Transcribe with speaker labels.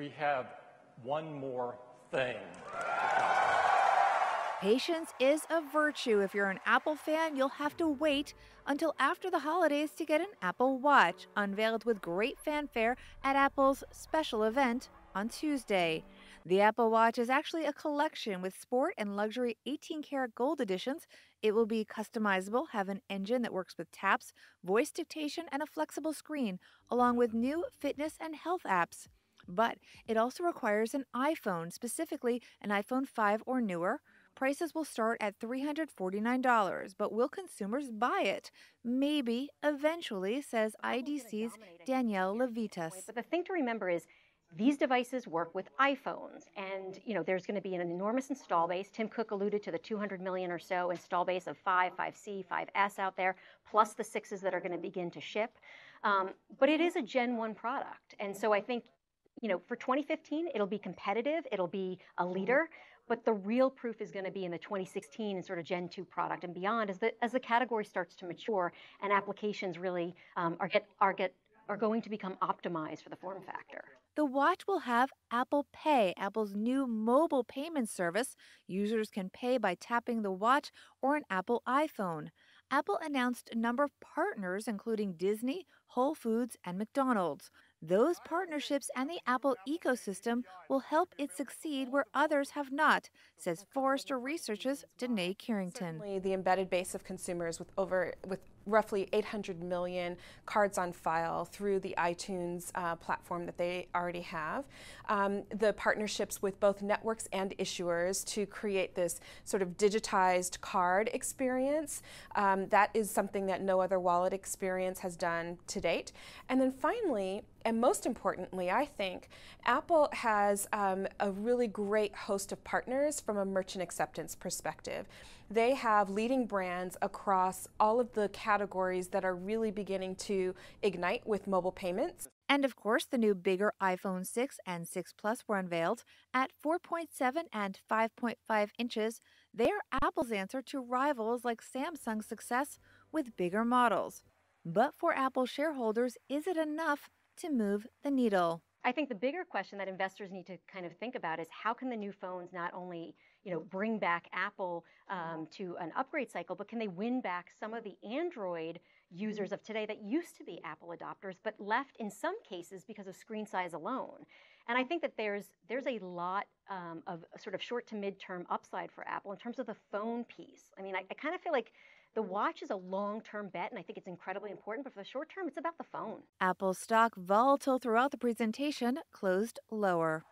Speaker 1: we have one more thing.
Speaker 2: Patience is a virtue. If you're an Apple fan, you'll have to wait until after the holidays to get an Apple Watch, unveiled with great fanfare at Apple's special event on Tuesday. The Apple Watch is actually a collection with sport and luxury 18-karat gold editions. It will be customizable, have an engine that works with taps, voice dictation, and a flexible screen, along with new fitness and health apps. But it also requires an iPhone, specifically an iPhone 5 or newer. Prices will start at $349, but will consumers buy it? Maybe, eventually, says IDC's Danielle Levitas.
Speaker 3: But the thing to remember is these devices work with iPhones, and there's going to be an enormous install base. Tim Cook alluded to the 200 million or so install base of 5, 5C, 5S out there, plus the 6s that are going to begin to ship. But it is a Gen 1 product, and so I think for 2015, it'll be competitive, it'll be a leader, but the real proof is going to be in the 2016 and sort of Gen 2 product and beyond as the category starts to mature and applications really are going to become optimized for the form factor.
Speaker 2: The watch will have Apple Pay, Apple's new mobile payment service. Users can pay by tapping the watch or an Apple iPhone. Apple announced a number of partners, including Disney, Whole Foods, and McDonald's. Those partnerships and the Apple ecosystem will help it succeed where others have not, says Forrester Research's Danae Carrington.
Speaker 4: Certainly the embedded base of consumers with roughly 800 million cards on file through the iTunes platform that they already have. The partnerships with both networks and issuers to create this sort of digitized card experience. That is something that no other wallet experience has done to date. And then finally, and most importantly, I think, Apple has a really great host of partners from a merchant acceptance perspective. They have leading brands across all of the categories that are really beginning to ignite with mobile payments.
Speaker 2: And of course, the new bigger iPhone 6 and 6 Plus were unveiled at 4.7 and 5.5 inches. They are Apple's answer to rivals like Samsung's success with bigger models. But for Apple shareholders, is it enough to move the needle?
Speaker 3: I think the bigger question that investors need to kind of think about is how can the new phones not only bring back Apple to an upgrade cycle, but can they win back some of the Android users of today that used to be Apple adopters, but left in some cases because of screen size alone? And I think that there's a lot of sort of short to mid-term upside for Apple in terms of the phone piece. I mean, I kind of feel like the watch is a long-term bet, and I think it's incredibly important, but for the short term, it's about the phone.
Speaker 2: Apple stock, volatile throughout the presentation, closed lower.